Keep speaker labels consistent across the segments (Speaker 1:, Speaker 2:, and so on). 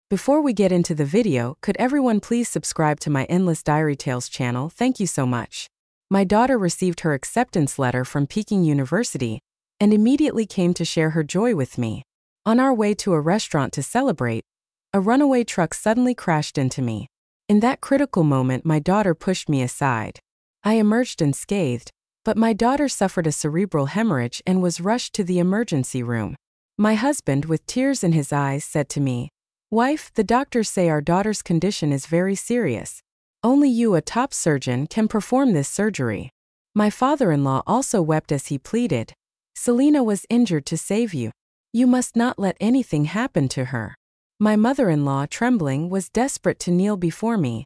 Speaker 1: Before we get into the video, could everyone please subscribe to my Endless Diary Tales channel? Thank you so much. My daughter received her acceptance letter from Peking University and immediately came to share her joy with me. On our way to a restaurant to celebrate, a runaway truck suddenly crashed into me. In that critical moment, my daughter pushed me aside. I emerged unscathed, but my daughter suffered a cerebral hemorrhage and was rushed to the emergency room. My husband, with tears in his eyes, said to me, "Wife, the doctors say our daughter's condition is very serious. Only you, a top surgeon, can perform this surgery." My father-in-law also wept as he pleaded, "Selena was injured to save you. You must not let anything happen to her." My mother-in-law, trembling, was desperate to kneel before me,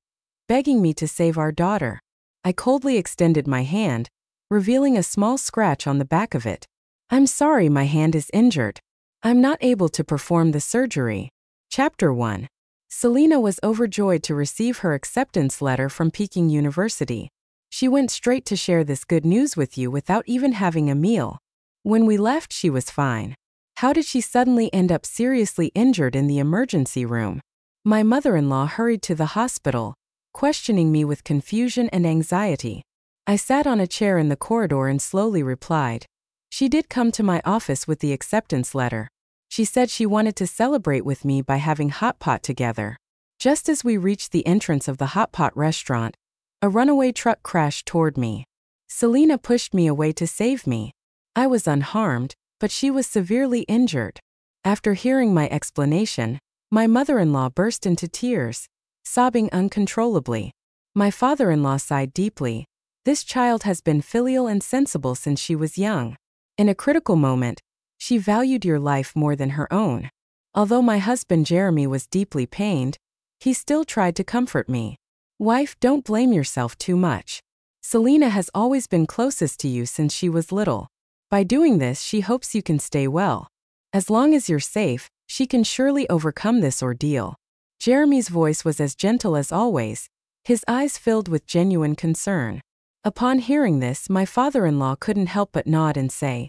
Speaker 1: begging me to save our daughter. I coldly extended my hand, revealing a small scratch on the back of it. "I'm sorry, my hand is injured. I'm not able to perform the surgery." Chapter 1. Selena was overjoyed to receive her acceptance letter from Peking University. She went straight to share this good news with you without even having a meal. When we left, she was fine. How did she suddenly end up seriously injured in the emergency room? My mother-in-law hurried to the hospital, questioning me with confusion and anxiety. I sat on a chair in the corridor and slowly replied. She did come to my office with the acceptance letter. She said she wanted to celebrate with me by having hot pot together. Just as we reached the entrance of the hot pot restaurant, a runaway truck crashed toward me. Selena pushed me away to save me. I was unharmed, but she was severely injured. After hearing my explanation, my mother-in-law burst into tears, sobbing uncontrollably. My father-in-law sighed deeply. This child has been filial and sensible since she was young. In a critical moment, she valued your life more than her own. Although my husband Jeremy was deeply pained, he still tried to comfort me. "Wife, don't blame yourself too much. Selena has always been closest to you since she was little. By doing this, she hopes you can stay well. As long as you're safe, she can surely overcome this ordeal." Jeremy's voice was as gentle as always, his eyes filled with genuine concern. Upon hearing this, my father-in-law couldn't help but nod and say,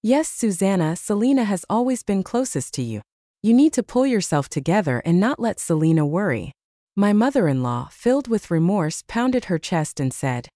Speaker 1: "Yes, Susanna, Selena has always been closest to you. You need to pull yourself together and not let Selena worry." My mother-in-law, filled with remorse, pounded her chest and said,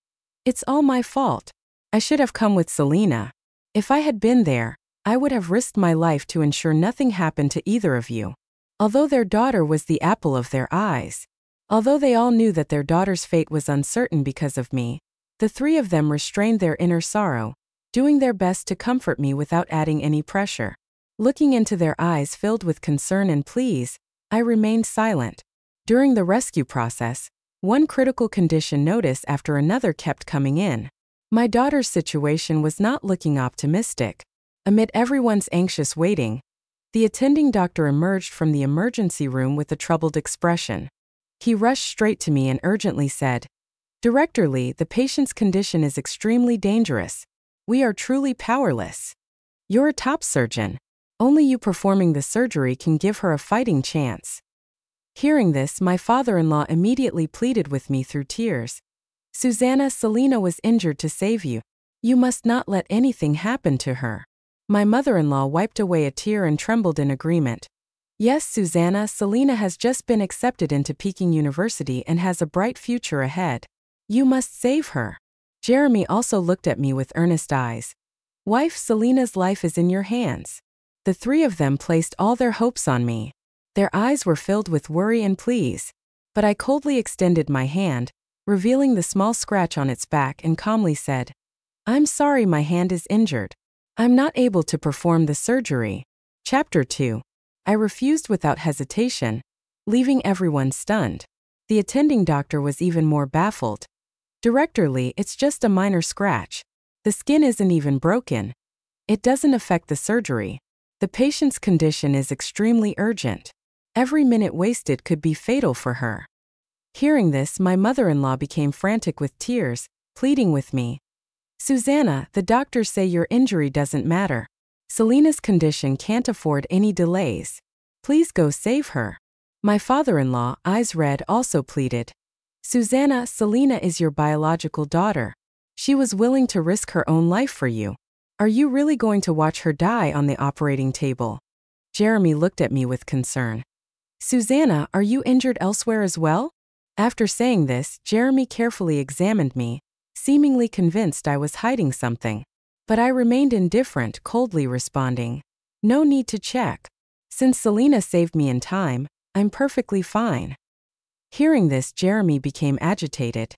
Speaker 1: "It's all my fault. I should have come with Selena. If I had been there, I would have risked my life to ensure nothing happened to either of you." Although their daughter was the apple of their eyes, although they all knew that their daughter's fate was uncertain because of me, the three of them restrained their inner sorrow, doing their best to comfort me without adding any pressure. Looking into their eyes filled with concern and pleas, I remained silent. During the rescue process, one critical condition notice after another kept coming in. My daughter's situation was not looking optimistic. Amid everyone's anxious waiting, the attending doctor emerged from the emergency room with a troubled expression. He rushed straight to me and urgently said, "Director Lee, the patient's condition is extremely dangerous. We are truly powerless. You're a top surgeon. Only you performing the surgery can give her a fighting chance." Hearing this, my father-in-law immediately pleaded with me through tears. "Susanna, Selena was injured to save you. You must not let anything happen to her." My mother-in-law wiped away a tear and trembled in agreement. "Yes, Susanna, Selena has just been accepted into Peking University and has a bright future ahead. You must save her." Jeremy also looked at me with earnest eyes. "Wife, Selena's life is in your hands." The three of them placed all their hopes on me. Their eyes were filled with worry and pleas, but I coldly extended my hand, revealing the small scratch on its back, and calmly said, "I'm sorry, my hand is injured. I'm not able to perform the surgery." Chapter 2. I refused without hesitation, leaving everyone stunned. The attending doctor was even more baffled. "Director Lee, it's just a minor scratch. The skin isn't even broken. It doesn't affect the surgery. The patient's condition is extremely urgent. Every minute wasted could be fatal for her." Hearing this, my mother-in-law became frantic with tears, pleading with me. "Susanna, the doctors say your injury doesn't matter. Selena's condition can't afford any delays. Please go save her." My father-in-law, eyes red, also pleaded. "Susanna, Selena is your biological daughter. She was willing to risk her own life for you. Are you really going to watch her die on the operating table?" Jeremy looked at me with concern. Susanna, are you injured elsewhere as well? After saying this, Jeremy carefully examined me, seemingly convinced I was hiding something. But I remained indifferent, coldly responding, "No need to check. Since Selena saved me in time, I'm perfectly fine." Hearing this, Jeremy became agitated.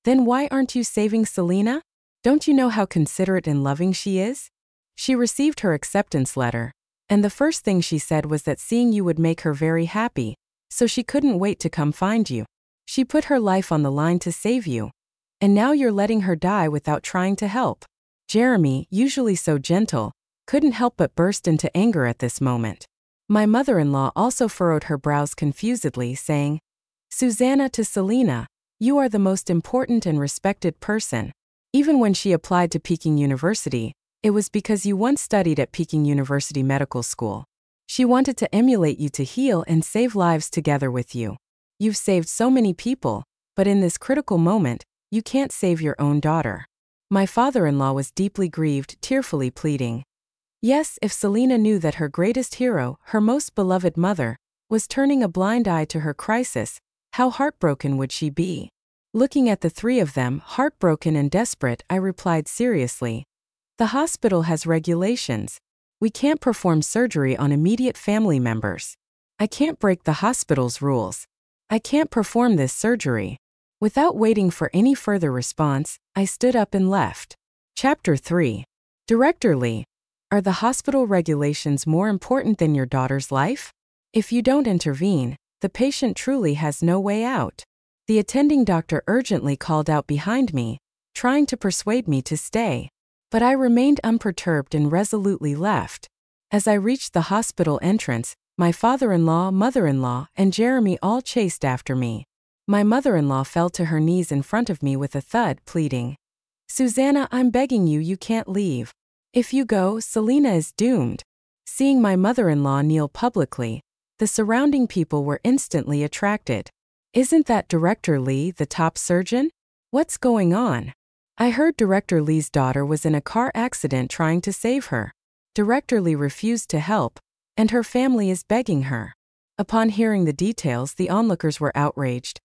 Speaker 1: "Then why aren't you saving Selena? Don't you know how considerate and loving she is? She received her acceptance letter, and the first thing she said was that seeing you would make her very happy, so she couldn't wait to come find you. She put her life on the line to save you. And now you're letting her die without trying to help." Jeremy, usually so gentle, couldn't help but burst into anger at this moment. My mother-in-law also furrowed her brows confusedly, saying, "Susanna to Selena, you are the most important and respected person. Even when she applied to Peking University, it was because you once studied at Peking University Medical School. She wanted to emulate you to heal and save lives together with you. You've saved so many people, but in this critical moment, you can't save your own daughter." My father-in-law was deeply grieved, tearfully pleading, "Yes, if Selena knew that her greatest hero, her most beloved mother, was turning a blind eye to her crisis, how heartbroken would she be?" Looking at the three of them, heartbroken and desperate, I replied seriously, "The hospital has regulations. We can't perform surgery on immediate family members. I can't break the hospital's rules. I can't perform this surgery." Without waiting for any further response, I stood up and left. Chapter 3. Director Lee. Are the hospital regulations more important than your daughter's life? If you don't intervene, the patient truly has no way out. The attending doctor urgently called out behind me, trying to persuade me to stay. But I remained unperturbed and resolutely left. As I reached the hospital entrance, my father-in-law, mother-in-law, and Jeremy all chased after me. My mother-in-law fell to her knees in front of me with a thud, pleading, "Susanna, I'm begging you, you can't leave. If you go, Selena is doomed." Seeing my mother-in-law kneel publicly, the surrounding people were instantly attracted. "Isn't that Director Lee, the top surgeon? What's going on?" I heard Director Lee's daughter was in a car accident trying to save her. Director Lee refused to help, and her family is begging her. Upon hearing the details, the onlookers were outraged.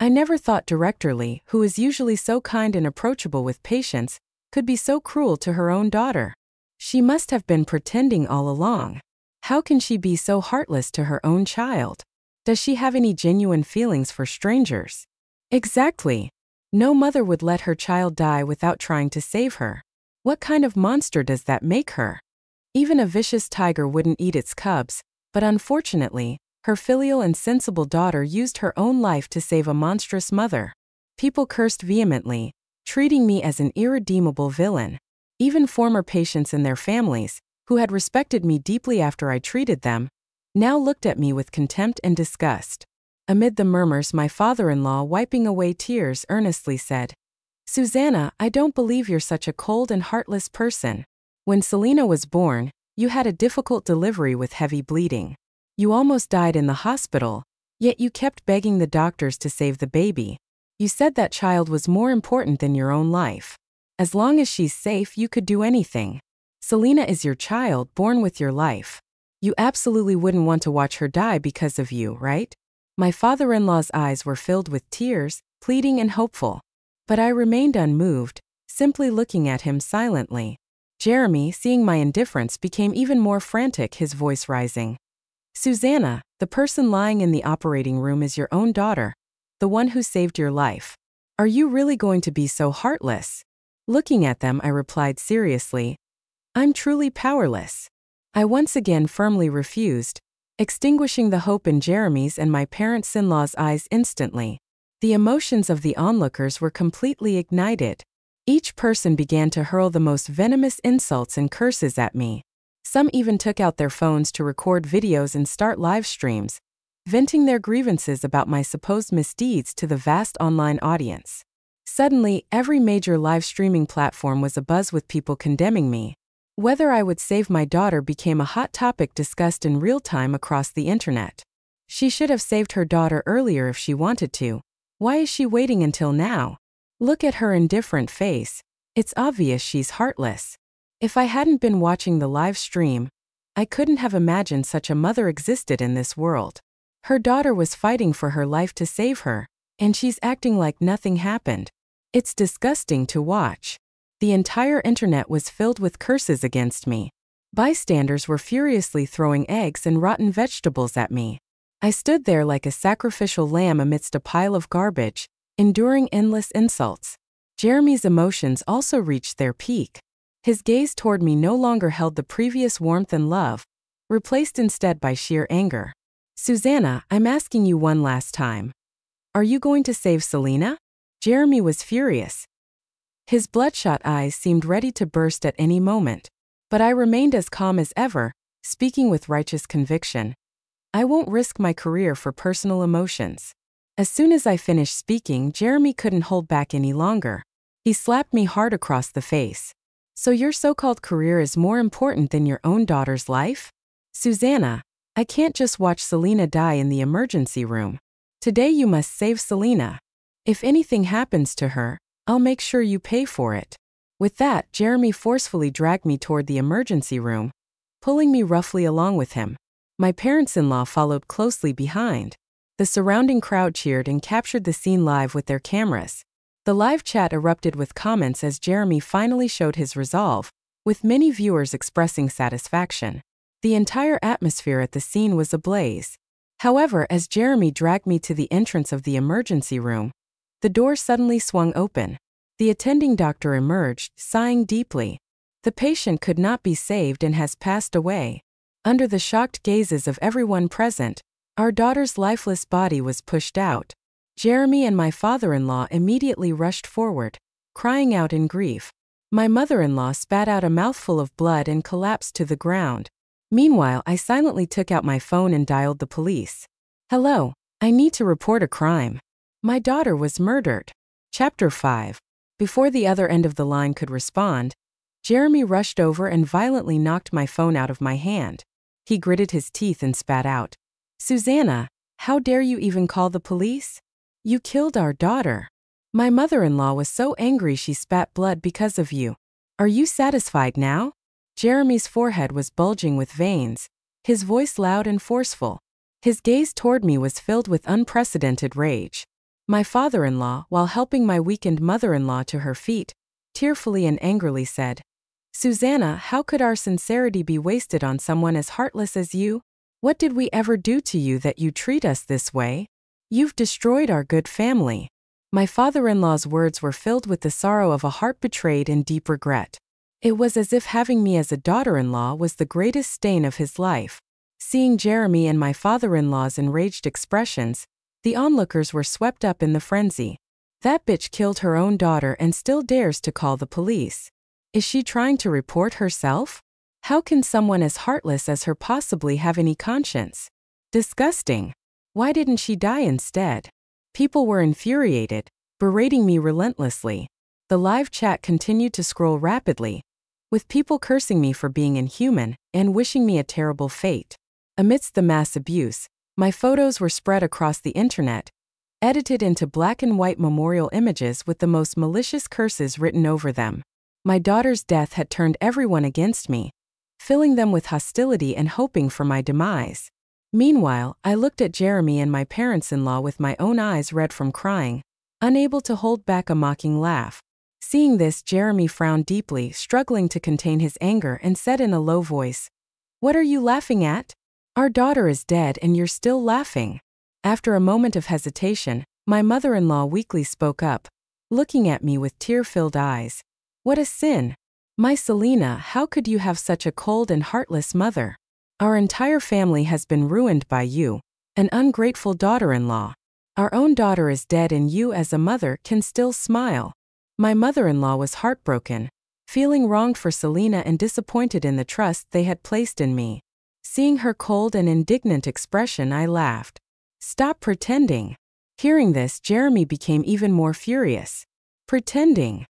Speaker 1: I never thought Director Lee, who is usually so kind and approachable with patients, could be so cruel to her own daughter. She must have been pretending all along. How can she be so heartless to her own child? Does she have any genuine feelings for strangers? Exactly. No mother would let her child die without trying to save her. What kind of monster does that make her? Even a vicious tiger wouldn't eat its cubs, but unfortunately, her filial and sensible daughter used her own life to save a monstrous mother. People cursed vehemently, treating me as an irredeemable villain. Even former patients and their families, who had respected me deeply after I treated them, now looked at me with contempt and disgust. Amid the murmurs, my father-in-law, wiping away tears, earnestly said, "Susanna, I don't believe you're such a cold and heartless person. When Selena was born, you had a difficult delivery with heavy bleeding. You almost died in the hospital, yet you kept begging the doctors to save the baby. You said that child was more important than your own life. As long as she's safe, you could do anything. Selena is your child, born with your life. You absolutely wouldn't want to watch her die because of you, right?" My father-in-law's eyes were filled with tears, pleading and hopeful. But I remained unmoved, simply looking at him silently. Jeremy, seeing my indifference, became even more frantic, his voice rising. "Susanna, the person lying in the operating room is your own daughter, the one who saved your life. Are you really going to be so heartless?" Looking at them, I replied seriously, "I'm truly powerless." I once again firmly refused, extinguishing the hope in Jeremy's and my parents-in-law's eyes instantly. The emotions of the onlookers were completely ignited. Each person began to hurl the most venomous insults and curses at me. Some even took out their phones to record videos and start live streams, venting their grievances about my supposed misdeeds to the vast online audience. Suddenly, every major live streaming platform was abuzz with people condemning me. Whether I would save my daughter became a hot topic discussed in real time across the internet. She should have saved her daughter earlier if she wanted to. Why is she waiting until now? Look at her indifferent face. It's obvious she's heartless. If I hadn't been watching the live stream, I couldn't have imagined such a mother existed in this world. Her daughter was fighting for her life to save her, and she's acting like nothing happened. It's disgusting to watch. The entire internet was filled with curses against me. Bystanders were furiously throwing eggs and rotten vegetables at me. I stood there like a sacrificial lamb amidst a pile of garbage, enduring endless insults. Jeremy's emotions also reached their peak. His gaze toward me no longer held the previous warmth and love, replaced instead by sheer anger. Susanna, I'm asking you one last time. Are you going to save Selena? Jeremy was furious. His bloodshot eyes seemed ready to burst at any moment. But I remained as calm as ever, speaking with righteous conviction. I won't risk my career for personal emotions. As soon as I finished speaking, Jeremy couldn't hold back any longer. He slapped me hard across the face. So your so-called career is more important than your own daughter's life? Susanna, I can't just watch Selena die in the emergency room. Today you must save Selena. If anything happens to her, I'll make sure you pay for it. With that, Jeremy forcefully dragged me toward the emergency room, pulling me roughly along with him. My parents-in-law followed closely behind. The surrounding crowd cheered and captured the scene live with their cameras. The live chat erupted with comments as Jeremy finally showed his resolve, with many viewers expressing satisfaction. The entire atmosphere at the scene was ablaze. However, as Jeremy dragged me to the entrance of the emergency room, the door suddenly swung open. The attending doctor emerged, sighing deeply. The patient could not be saved and has passed away. Under the shocked gazes of everyone present, our daughter's lifeless body was pushed out. Jeremy and my father-in-law immediately rushed forward, crying out in grief. My mother-in-law spat out a mouthful of blood and collapsed to the ground. Meanwhile, I silently took out my phone and dialed the police. Hello, I need to report a crime. My daughter was murdered. Chapter 5. Before the other end of the line could respond, Jeremy rushed over and violently knocked my phone out of my hand. He gritted his teeth and spat out. Susanna, how dare you even call the police? You killed our daughter. My mother-in-law was so angry she spat blood because of you. Are you satisfied now? Jeremy's forehead was bulging with veins, his voice loud and forceful. His gaze toward me was filled with unprecedented rage. My father-in-law, while helping my weakened mother-in-law to her feet, tearfully and angrily said, Susanna, how could our sincerity be wasted on someone as heartless as you? What did we ever do to you that you treat us this way? You've destroyed our good family. My father-in-law's words were filled with the sorrow of a heart betrayed and deep regret. It was as if having me as a daughter-in-law was the greatest stain of his life. Seeing Jeremy and my father-in-law's enraged expressions, the onlookers were swept up in the frenzy. That bitch killed her own daughter and still dares to call the police. Is she trying to report herself? How can someone as heartless as her possibly have any conscience? Disgusting. Why didn't she die instead? People were infuriated, berating me relentlessly. The live chat continued to scroll rapidly, with people cursing me for being inhuman and wishing me a terrible fate. Amidst the mass abuse, my photos were spread across the internet, edited into black and white memorial images with the most malicious curses written over them. My daughter's death had turned everyone against me, filling them with hostility and hoping for my demise. Meanwhile, I looked at Jeremy and my parents-in-law with my own eyes red from crying, unable to hold back a mocking laugh. Seeing this, Jeremy frowned deeply, struggling to contain his anger, and said in a low voice, What are you laughing at? Our daughter is dead and you're still laughing. After a moment of hesitation, my mother-in-law weakly spoke up, looking at me with tear-filled eyes. What a sin! My Selena, how could you have such a cold and heartless mother? Our entire family has been ruined by you, an ungrateful daughter-in-law. Our own daughter is dead and you as a mother can still smile. My mother-in-law was heartbroken, feeling wronged for Selena and disappointed in the trust they had placed in me. Seeing her cold and indignant expression, I laughed. Stop pretending. Hearing this, Jeremy became even more furious. Pretending.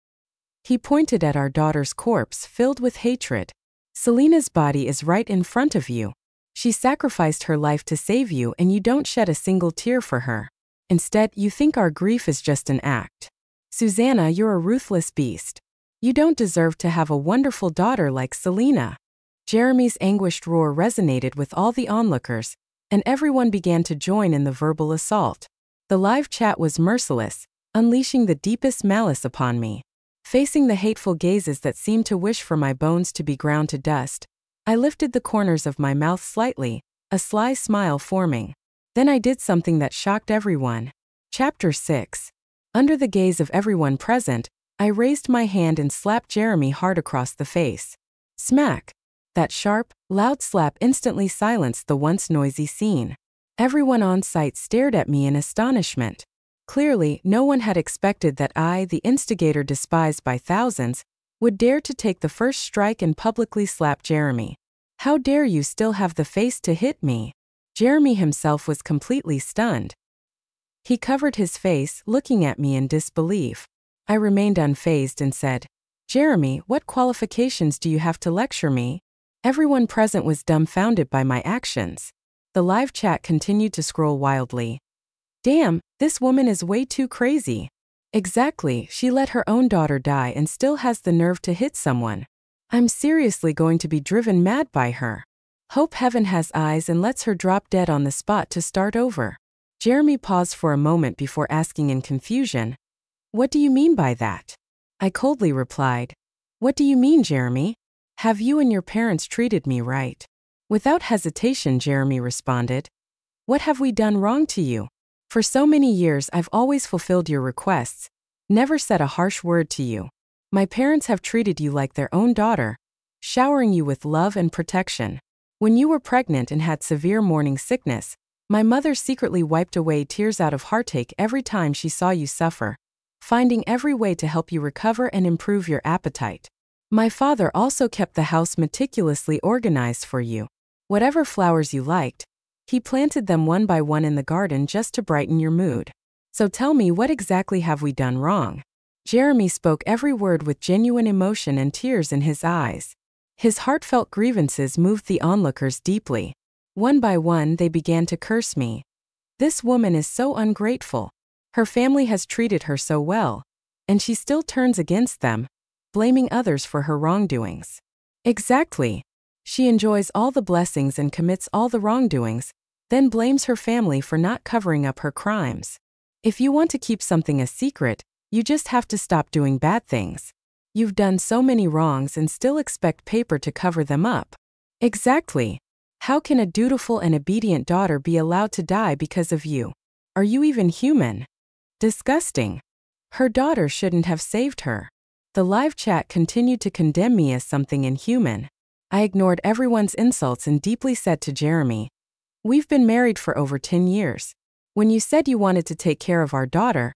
Speaker 1: He pointed at our daughter's corpse, filled with hatred. Selena's body is right in front of you. She sacrificed her life to save you and you don't shed a single tear for her. Instead, you think our grief is just an act. Susanna, you're a ruthless beast. You don't deserve to have a wonderful daughter like Selena. Jeremy's anguished roar resonated with all the onlookers, and everyone began to join in the verbal assault. The live chat was merciless, unleashing the deepest malice upon me. Facing the hateful gazes that seemed to wish for my bones to be ground to dust, I lifted the corners of my mouth slightly, a sly smile forming. Then I did something that shocked everyone. Chapter 6. Under the gaze of everyone present, I raised my hand and slapped Jeremy hard across the face. Smack! That sharp, loud slap instantly silenced the once noisy scene. Everyone on site stared at me in astonishment. Clearly, no one had expected that I, the instigator despised by thousands, would dare to take the first strike and publicly slap Jeremy. How dare you still have the face to hit me? Jeremy himself was completely stunned. He covered his face, looking at me in disbelief. I remained unfazed and said, "Jeremy, what qualifications do you have to lecture me?" Everyone present was dumbfounded by my actions. The live chat continued to scroll wildly. Damn, this woman is way too crazy. Exactly, she let her own daughter die and still has the nerve to hit someone. I'm seriously going to be driven mad by her. Hope heaven has eyes and lets her drop dead on the spot to start over. Jeremy paused for a moment before asking in confusion, "What do you mean by that?" I coldly replied, "What do you mean, Jeremy? Have you and your parents treated me right?" Without hesitation, Jeremy responded, "What have we done wrong to you? For so many years I've always fulfilled your requests, never said a harsh word to you. My parents have treated you like their own daughter, showering you with love and protection. When you were pregnant and had severe morning sickness, my mother secretly wiped away tears out of heartache every time she saw you suffer, finding every way to help you recover and improve your appetite. My father also kept the house meticulously organized for you. Whatever flowers you liked, he planted them one by one in the garden just to brighten your mood. So tell me, what exactly have we done wrong?" Jeremy spoke every word with genuine emotion and tears in his eyes. His heartfelt grievances moved the onlookers deeply. One by one they began to curse me. This woman is so ungrateful. Her family has treated her so well, and she still turns against them, blaming others for her wrongdoings. Exactly. She enjoys all the blessings and commits all the wrongdoings, then blames her family for not covering up her crimes. If you want to keep something a secret, you just have to stop doing bad things. You've done so many wrongs and still expect paper to cover them up. Exactly. How can a dutiful and obedient daughter be allowed to die because of you? Are you even human? Disgusting. Her daughter shouldn't have saved her. The live chat continued to condemn me as something inhuman. I ignored everyone's insults and deeply said to Jeremy, "We've been married for over 10 years. When you said you wanted to take care of our daughter,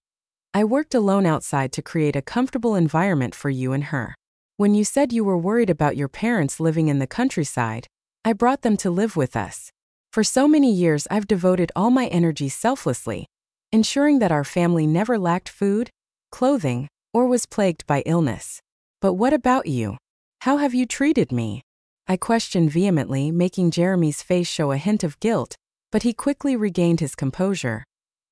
Speaker 1: I worked alone outside to create a comfortable environment for you and her. When you said you were worried about your parents living in the countryside, I brought them to live with us. For so many years I've devoted all my energy selflessly, ensuring that our family never lacked food, clothing, or was plagued by illness. But what about you? How have you treated me?" I questioned vehemently, making Jeremy's face show a hint of guilt, but he quickly regained his composure.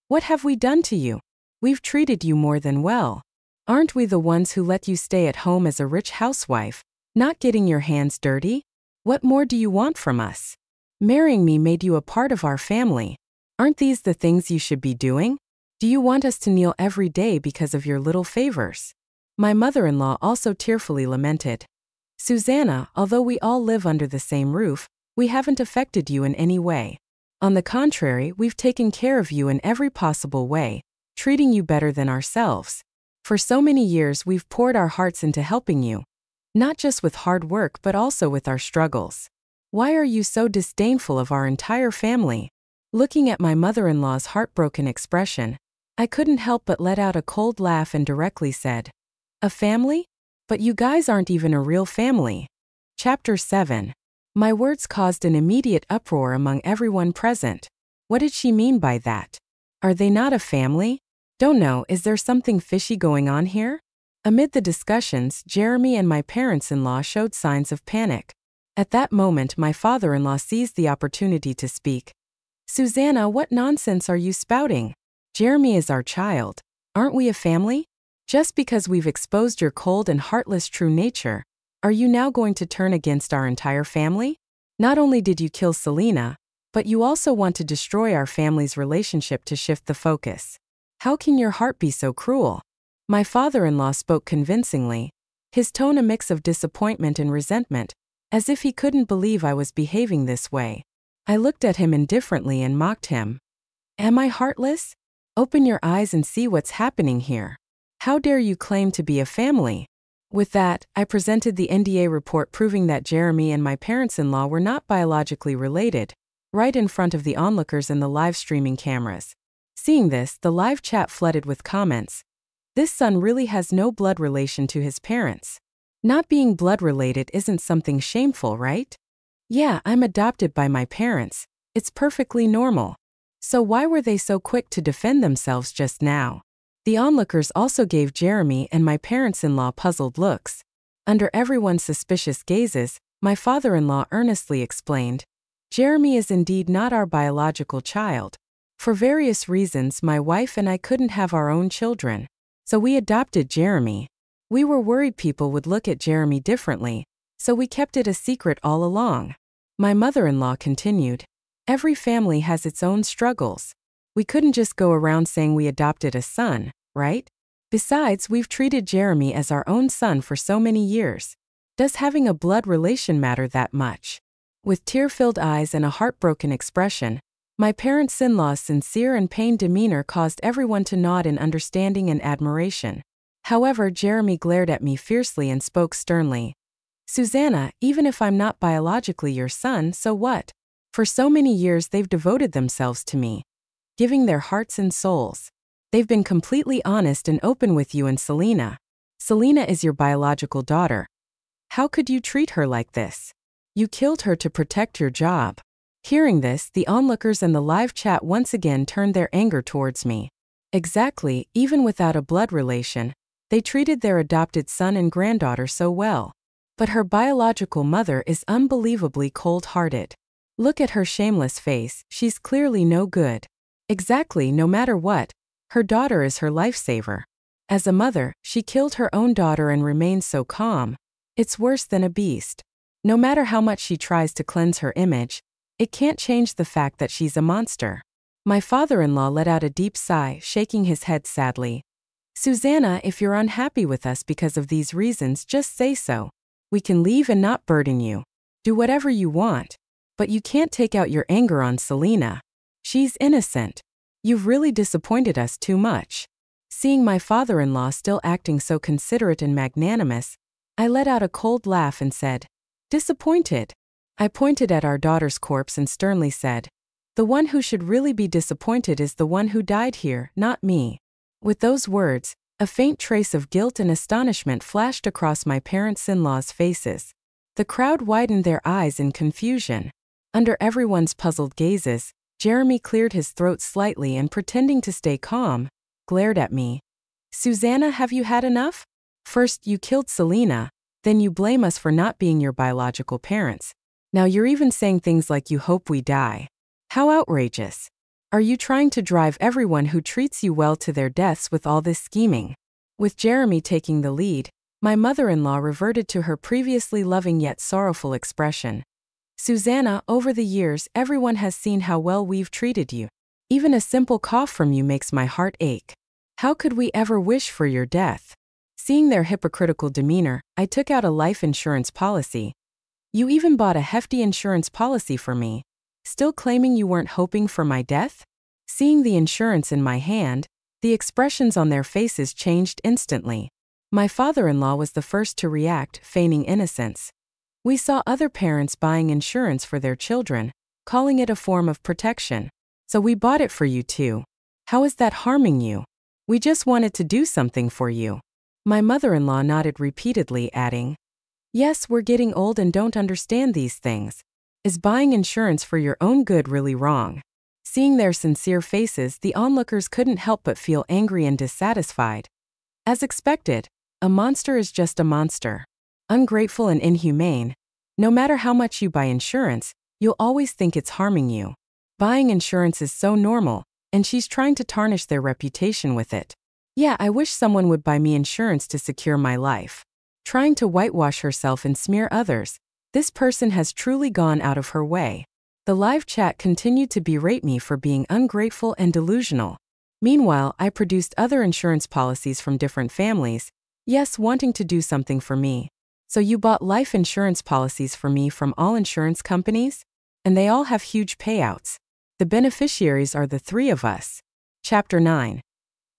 Speaker 1: "What have we done to you? We've treated you more than well. Aren't we the ones who let you stay at home as a rich housewife, not getting your hands dirty? What more do you want from us? Marrying me made you a part of our family. Aren't these the things you should be doing? Do you want us to kneel every day because of your little favors?" My mother-in-law also tearfully lamented, "Susanna, although we all live under the same roof, we haven't affected you in any way. On the contrary, we've taken care of you in every possible way, treating you better than ourselves. For so many years we've poured our hearts into helping you, not just with hard work but also with our struggles. Why are you so disdainful of our entire family?" Looking at my mother-in-law's heartbroken expression, I couldn't help but let out a cold laugh and directly said, "A family? But you guys aren't even a real family." Chapter 7. My words caused an immediate uproar among everyone present. What did she mean by that? Are they not a family? Don't know, is there something fishy going on here? Amid the discussions, Jeremy and my parents-in-law showed signs of panic. At that moment, my father-in-law seized the opportunity to speak. "Susanna, what nonsense are you spouting? Jeremy is our child. Aren't we a family? Just because we've exposed your cold and heartless true nature, are you now going to turn against our entire family? Not only did you kill Selena, But you also want to destroy our family's relationship to shift the focus. How can your heart be so cruel? My father-in-law spoke convincingly, his tone a mix of disappointment and resentment, as if he couldn't believe I was behaving this way. I looked at him indifferently and mocked him. Am I heartless? Open your eyes and see what's happening here. How dare you claim to be a family? With that, I presented the NDA report proving that Jeremy and my parents-in-law were not biologically related, right in front of the onlookers and the live streaming cameras. Seeing this, the live chat flooded with comments. This son really has no blood relation to his parents. Not being blood related isn't something shameful, right? Yeah, I'm adopted by my parents. It's perfectly normal. So why were they so quick to defend themselves just now? The onlookers also gave Jeremy and my parents-in-law puzzled looks. Under everyone's suspicious gazes, my father-in-law earnestly explained, Jeremy is indeed not our biological child. For various reasons, my wife and I couldn't have our own children. So we adopted Jeremy. We were worried people would look at Jeremy differently, so we kept it a secret all along. My mother-in-law continued, every family has its own struggles. We couldn't just go around saying we adopted a son, right? Besides, we've treated Jeremy as our own son for so many years. Does having a blood relation matter that much? With tear-filled eyes and a heartbroken expression, my parents-in-law's sincere and pained demeanor caused everyone to nod in understanding and admiration. However, Jeremy glared at me fiercely and spoke sternly. Susanna, even if I'm not biologically your son, so what? For so many years they've devoted themselves to me, giving their hearts and souls. They've been completely honest and open with you and Selena. Selena is your biological daughter. How could you treat her like this? You killed her to protect your job. Hearing this, the onlookers and the live chat once again turned their anger towards me. Exactly, even without a blood relation, they treated their adopted son and granddaughter so well. But her biological mother is unbelievably cold-hearted. Look at her shameless face, she's clearly no good. Exactly, no matter what, her daughter is her lifesaver. As a mother, she killed her own daughter and remains so calm. It's worse than a beast. No matter how much she tries to cleanse her image, it can't change the fact that she's a monster. My father-in-law let out a deep sigh, shaking his head sadly. Susanna, if you're unhappy with us because of these reasons, just say so. We can leave and not burden you. Do whatever you want. But you can't take out your anger on Selena. She's innocent. You've really disappointed us too much. Seeing my father-in-law still acting so considerate and magnanimous, I let out a cold laugh and said, disappointed? I pointed at our daughter's corpse and sternly said, the one who should really be disappointed is the one who died here, not me. With those words, a faint trace of guilt and astonishment flashed across my parents-in-law's faces. The crowd widened their eyes in confusion. Under everyone's puzzled gazes, Jeremy cleared his throat slightly and, pretending to stay calm, glared at me. Susanna, have you had enough? First, you killed Selena, then you blame us for not being your biological parents. Now you're even saying things like you hope we die. How outrageous. Are you trying to drive everyone who treats you well to their deaths with all this scheming? With Jeremy taking the lead, my mother-in-law reverted to her previously loving yet sorrowful expression. Susanna, over the years, everyone has seen how well we've treated you. Even a simple cough from you makes my heart ache. How could we ever wish for your death? Seeing their hypocritical demeanor, I took out a life insurance policy. You even bought a hefty insurance policy for me, still claiming you weren't hoping for my death? Seeing the insurance in my hand, the expressions on their faces changed instantly. My father-in-law was the first to react, feigning innocence. We saw other parents buying insurance for their children, calling it a form of protection. So we bought it for you too. How is that harming you? We just wanted to do something for you. My mother-in-law nodded repeatedly, adding, yes, we're getting old and don't understand these things. Is buying insurance for your own good really wrong? Seeing their sincere faces, the onlookers couldn't help but feel angry and dissatisfied. As expected, a monster is just a monster. Ungrateful and inhumane. No matter how much you buy insurance, you'll always think it's harming you. Buying insurance is so normal, and she's trying to tarnish their reputation with it. Yeah, I wish someone would buy me insurance to secure my life. Trying to whitewash herself and smear others, this person has truly gone out of her way. The live chat continued to berate me for being ungrateful and delusional. Meanwhile, I produced other insurance policies from different families, yes, wanting to do something for me. So you bought life insurance policies for me from all insurance companies? And they all have huge payouts. The beneficiaries are the three of us. Chapter 9.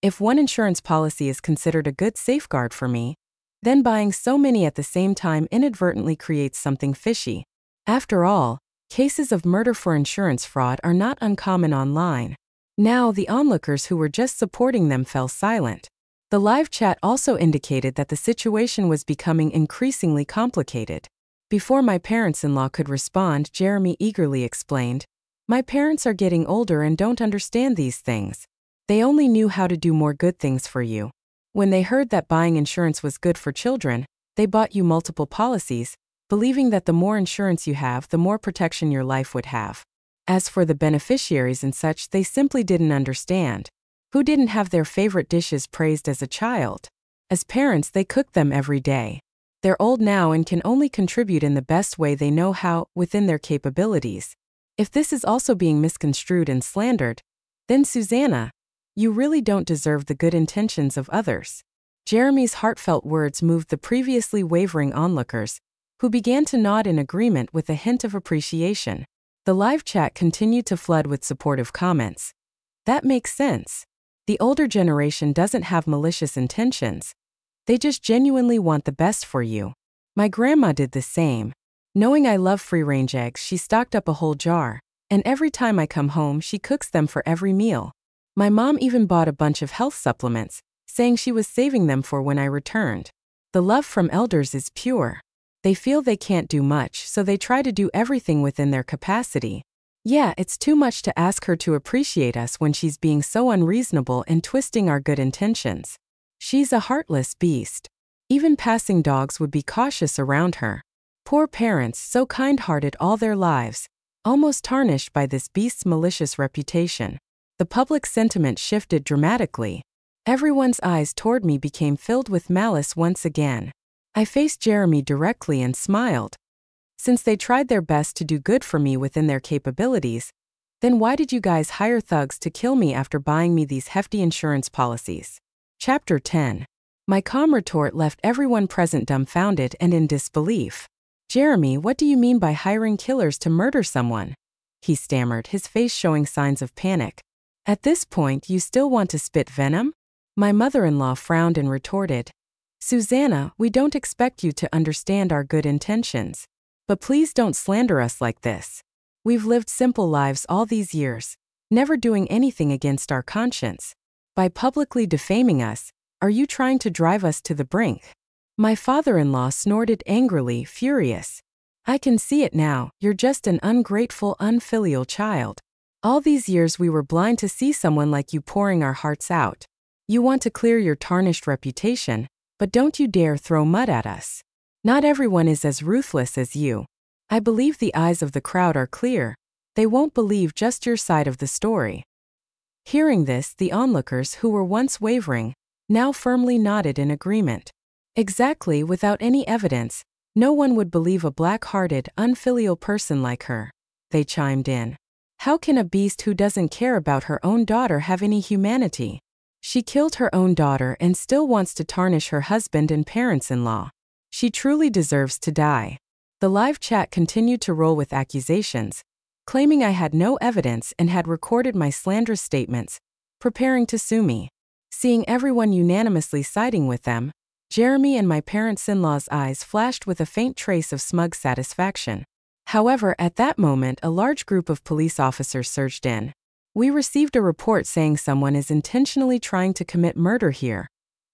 Speaker 1: If one insurance policy is considered a good safeguard for me, then buying so many at the same time inadvertently creates something fishy. After all, cases of murder for insurance fraud are not uncommon online. Now, the onlookers who were just supporting them fell silent. The live chat also indicated that the situation was becoming increasingly complicated. Before my parents-in-law could respond, Jeremy eagerly explained, "My parents are getting older and don't understand these things. They only knew how to do more good things for you. When they heard that buying insurance was good for children, they bought you multiple policies, believing that the more insurance you have, the more protection your life would have. As for the beneficiaries and such, they simply didn't understand. Who didn't have their favorite dishes praised as a child? As parents, they cook them every day. They're old now and can only contribute in the best way they know how, within their capabilities. If this is also being misconstrued and slandered, then Susanna, you really don't deserve the good intentions of others." Jeremy's heartfelt words moved the previously wavering onlookers, who began to nod in agreement with a hint of appreciation. The live chat continued to flood with supportive comments. "That makes sense. The older generation doesn't have malicious intentions. They just genuinely want the best for you. My grandma did the same. Knowing I love free-range eggs, she stocked up a whole jar, and every time I come home, she cooks them for every meal. My mom even bought a bunch of health supplements, saying she was saving them for when I returned. The love from elders is pure. They feel they can't do much, so they try to do everything within their capacity. Yeah, it's too much to ask her to appreciate us when she's being so unreasonable and twisting our good intentions. She's a heartless beast. Even passing dogs would be cautious around her. Poor parents, so kind-hearted all their lives, almost tarnished by this beast's malicious reputation." The public sentiment shifted dramatically. Everyone's eyes toward me became filled with malice once again. I faced Jeremy directly and smiled. Since they tried their best to do good for me within their capabilities, then why did you guys hire thugs to kill me after buying me these hefty insurance policies? Chapter 10. My calm retort left everyone present dumbfounded and in disbelief. "Jeremy, what do you mean by hiring killers to murder someone?" he stammered, his face showing signs of panic. "At this point, you still want to spit venom?" My mother-in-law frowned and retorted, "Susanna, we don't expect you to understand our good intentions. But please don't slander us like this. We've lived simple lives all these years, never doing anything against our conscience. By publicly defaming us, are you trying to drive us to the brink?" My father-in-law snorted angrily, furious. "I can see it now, you're just an ungrateful, unfilial child. All these years we were blind to see someone like you pouring our hearts out. You want to clear your tarnished reputation, but don't you dare throw mud at us. Not everyone is as ruthless as you. I believe the eyes of the crowd are clear. They won't believe just your side of the story." Hearing this, the onlookers, who were once wavering, now firmly nodded in agreement. "Exactly, without any evidence, no one would believe a black-hearted, unfilial person like her," they chimed in. "How can a beast who doesn't care about her own daughter have any humanity? She killed her own daughter and still wants to tarnish her husband and parents-in-law. She truly deserves to die." The live chat continued to roll with accusations, claiming I had no evidence and had recorded my slanderous statements, preparing to sue me. Seeing everyone unanimously siding with them, Jeremy and my parents-in-law's eyes flashed with a faint trace of smug satisfaction. However, at that moment, a large group of police officers surged in. "We received a report saying someone is intentionally trying to commit murder here,"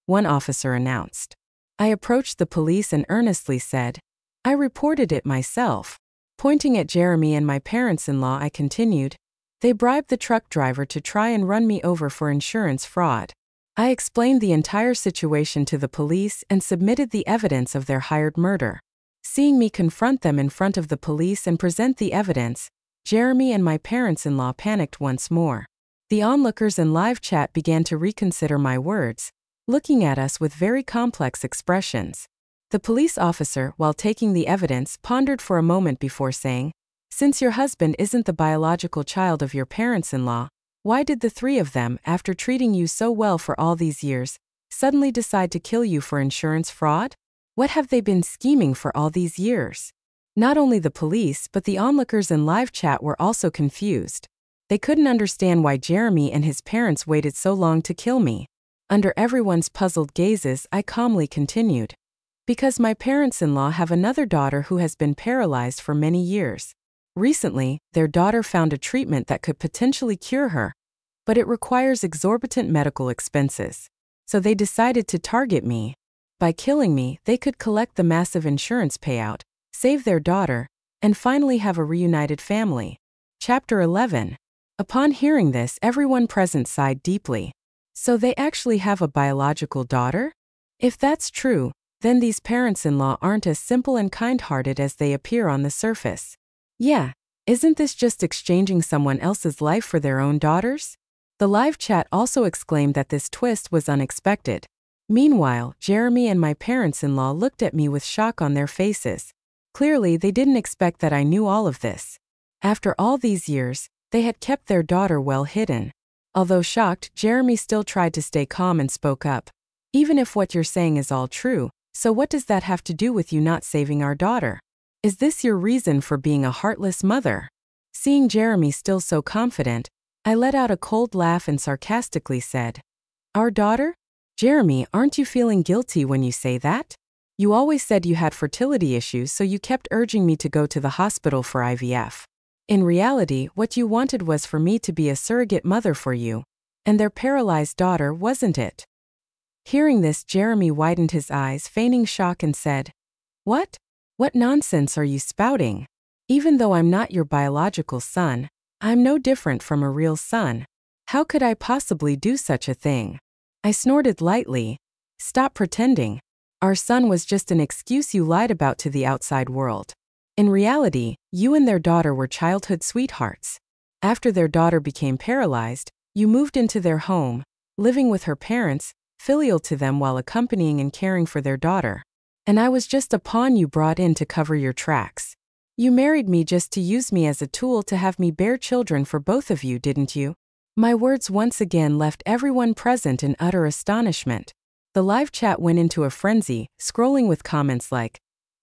Speaker 1: one officer announced. I approached the police and earnestly said, "I reported it myself." Pointing at Jeremy and my parents-in-law, I continued, "They bribed the truck driver to try and run me over for insurance fraud." I explained the entire situation to the police and submitted the evidence of their hired murder. Seeing me confront them in front of the police and present the evidence, Jeremy and my parents-in-law panicked once more. The onlookers in live chat began to reconsider my words, looking at us with very complex expressions. The police officer, while taking the evidence, pondered for a moment before saying, Since your husband isn't the biological child of your parents-in-law, why did the three of them, after treating you so well for all these years, suddenly decide to kill you for insurance fraud? What have they been scheming for all these years? Not only the police but the onlookers in live chat were also confused. They couldn't understand why Jeremy and his parents waited so long to kill me. Under everyone's puzzled gazes, I calmly continued. Because my parents-in-law have another daughter who has been paralyzed for many years. Recently, their daughter found a treatment that could potentially cure her, but it requires exorbitant medical expenses. So they decided to target me. By killing me, they could collect the massive insurance payout, save their daughter, and finally have a reunited family. Chapter 11. Upon hearing this, everyone present sighed deeply. So they actually have a biological daughter? If that's true, then these parents-in-law aren't as simple and kind-hearted as they appear on the surface. Yeah, isn't this just exchanging someone else's life for their own daughters? The live chat also exclaimed that this twist was unexpected. Meanwhile, Jeremy and my parents-in-law looked at me with shock on their faces. Clearly, they didn't expect that I knew all of this. After all these years, they had kept their daughter well hidden. Although shocked, Jeremy still tried to stay calm and spoke up. Even if what you're saying is all true, so what does that have to do with you not saving our daughter? Is this your reason for being a heartless mother? Seeing Jeremy still so confident, I let out a cold laugh and sarcastically said, Our daughter? Jeremy, aren't you feeling guilty when you say that? You always said you had fertility issues, so you kept urging me to go to the hospital for IVF. In reality, what you wanted was for me to be a surrogate mother for you, and their paralyzed daughter, wasn't it? Hearing this, Jeremy widened his eyes, feigning shock, and said, What? What nonsense are you spouting? Even though I'm not your biological son, I'm no different from a real son. How could I possibly do such a thing? I snorted lightly. Stop pretending. Our son was just an excuse you lied about to the outside world. In reality, you and their daughter were childhood sweethearts. After their daughter became paralyzed, you moved into their home, living with her parents, filial to them while accompanying and caring for their daughter. And I was just a pawn you brought in to cover your tracks. You married me just to use me as a tool to have me bear children for both of you, didn't you? My words once again left everyone present in utter astonishment. The live chat went into a frenzy, scrolling with comments like,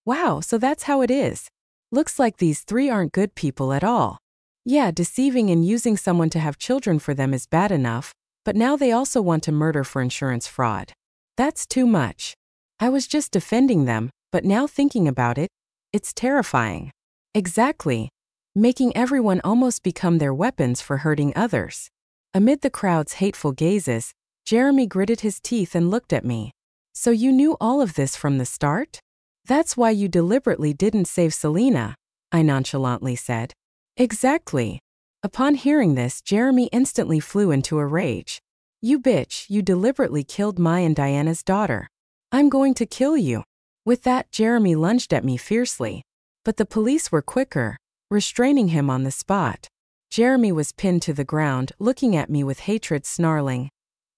Speaker 1: Wow, so that's how it is. Looks like these three aren't good people at all. Yeah, deceiving and using someone to have children for them is bad enough, but now they also want to murder for insurance fraud. That's too much. I was just defending them, but now thinking about it, it's terrifying. Exactly. Making everyone almost become their weapons for hurting others. Amid the crowd's hateful gazes, Jeremy gritted his teeth and looked at me. So you knew all of this from the start? That's why you deliberately didn't save Selena, I nonchalantly said. Exactly. Upon hearing this, Jeremy instantly flew into a rage. You bitch, you deliberately killed my and Diana's daughter. I'm going to kill you. With that, Jeremy lunged at me fiercely. But the police were quicker, restraining him on the spot. Jeremy was pinned to the ground, looking at me with hatred, snarling.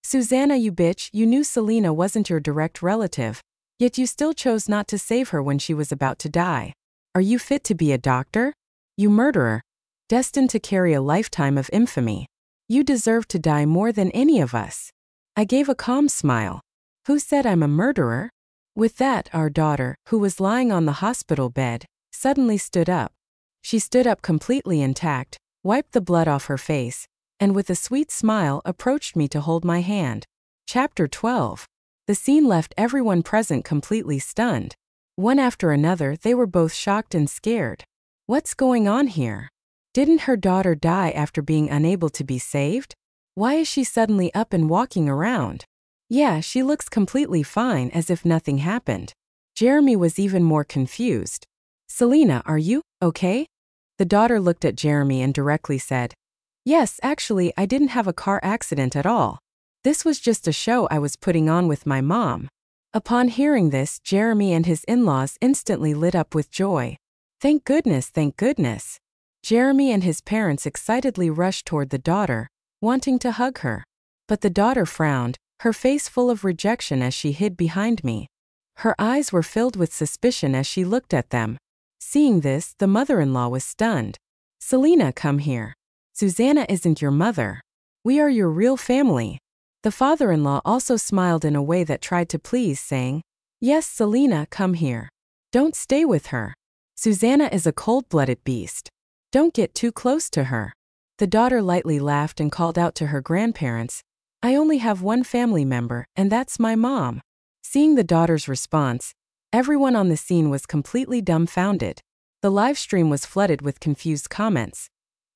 Speaker 1: Susanna, you bitch, you knew Selena wasn't your direct relative, yet you still chose not to save her when she was about to die. Are you fit to be a doctor? You murderer, destined to carry a lifetime of infamy. You deserve to die more than any of us. I gave a calm smile. Who said I'm a murderer? With that, our daughter, who was lying on the hospital bed, suddenly stood up. She stood up completely intact, wiped the blood off her face, and with a sweet smile approached me to hold my hand. Chapter 12. The scene left everyone present completely stunned. One after another, they were both shocked and scared. What's going on here? Didn't her daughter die after being unable to be saved? Why is she suddenly up and walking around? Yeah, she looks completely fine, as if nothing happened. Jeremy was even more confused. Selena, are you okay? The daughter looked at Jeremy and directly said, Yes, actually, I didn't have a car accident at all. This was just a show I was putting on with my mom. Upon hearing this, Jeremy and his in-laws instantly lit up with joy. Thank goodness, thank goodness. Jeremy and his parents excitedly rushed toward the daughter, wanting to hug her. But the daughter frowned, her face full of rejection as she hid behind me. Her eyes were filled with suspicion as she looked at them. Seeing this, the mother-in-law was stunned. Selena, come here. Susanna isn't your mother. We are your real family. The father-in-law also smiled in a way that tried to please, saying, Yes, Selena, come here. Don't stay with her. Susanna is a cold-blooded beast. Don't get too close to her. The daughter lightly laughed and called out to her grandparents, I only have one family member, and that's my mom. Seeing the daughter's response, everyone on the scene was completely dumbfounded. The live stream was flooded with confused comments.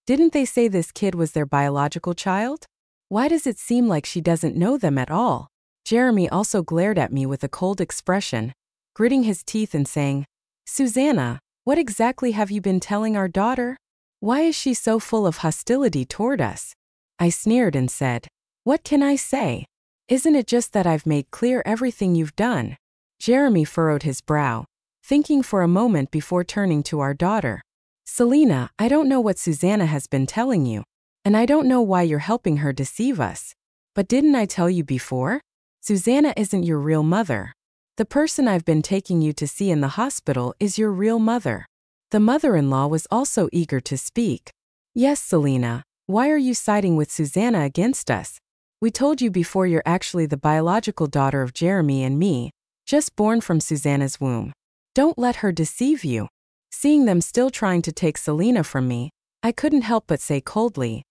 Speaker 1: Didn't they say this kid was their biological child? Why does it seem like she doesn't know them at all? Jeremy also glared at me with a cold expression, gritting his teeth and saying, Susanna, what exactly have you been telling our daughter? Why is she so full of hostility toward us? I sneered and said, What can I say? Isn't it just that I've made clear everything you've done? Jeremy furrowed his brow, thinking for a moment before turning to our daughter. Selena, I don't know what Susanna has been telling you, and I don't know why you're helping her deceive us. But didn't I tell you before? Susanna isn't your real mother. The person I've been taking you to see in the hospital is your real mother. The mother-in-law was also eager to speak. Yes, Selena, why are you siding with Susanna against us? We told you before you're actually the biological daughter of Jeremy and me, just born from Susanna's womb. Don't let her deceive you. Seeing them still trying to take Selena from me, I couldn't help but say coldly,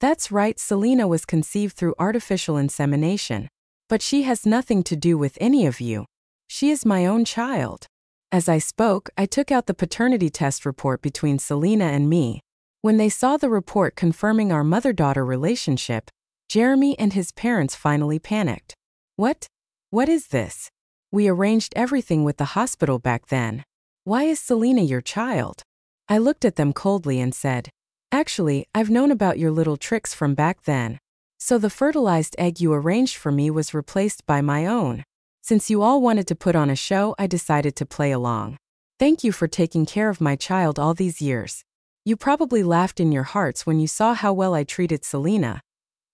Speaker 1: That's right, Selena was conceived through artificial insemination. But she has nothing to do with any of you. She is my own child. As I spoke, I took out the paternity test report between Selena and me. When they saw the report confirming our mother-daughter relationship, Jeremy and his parents finally panicked. What? What is this? We arranged everything with the hospital back then. Why is Selena your child? I looked at them coldly and said, Actually, I've known about your little tricks from back then. So the fertilized egg you arranged for me was replaced by my own. Since you all wanted to put on a show, I decided to play along. Thank you for taking care of my child all these years. You probably laughed in your hearts when you saw how well I treated Selena,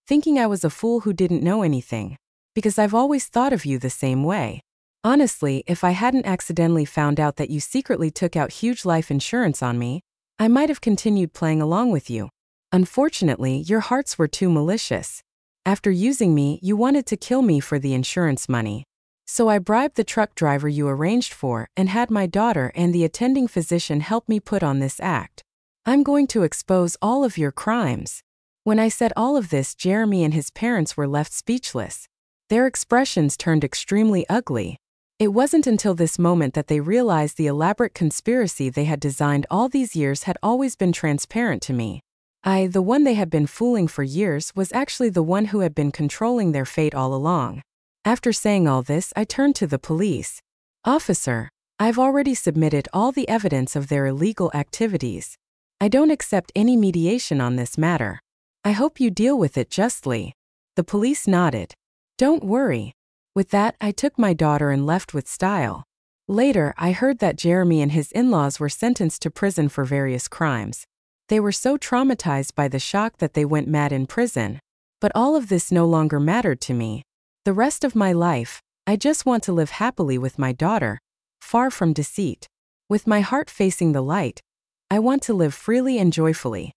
Speaker 1: thinking I was a fool who didn't know anything, because I've always thought of you the same way. Honestly, if I hadn't accidentally found out that you secretly took out huge life insurance on me, I might have continued playing along with you. Unfortunately, your hearts were too malicious. After using me, you wanted to kill me for the insurance money. So I bribed the truck driver you arranged for and had my daughter and the attending physician help me put on this act. I'm going to expose all of your crimes. When I said all of this, Jeremy and his parents were left speechless. Their expressions turned extremely ugly. It wasn't until this moment that they realized the elaborate conspiracy they had designed all these years had always been transparent to me. I, the one they had been fooling for years, was actually the one who had been controlling their fate all along. After saying all this, I turned to the police. Officer, I've already submitted all the evidence of their illegal activities. I don't accept any mediation on this matter. I hope you deal with it justly. The police nodded. Don't worry. With that, I took my daughter and left with style. Later, I heard that Jeremy and his in-laws were sentenced to prison for various crimes. They were so traumatized by the shock that they went mad in prison. But all of this no longer mattered to me. The rest of my life, I just want to live happily with my daughter, far from deceit. With my heart facing the light, I want to live freely and joyfully.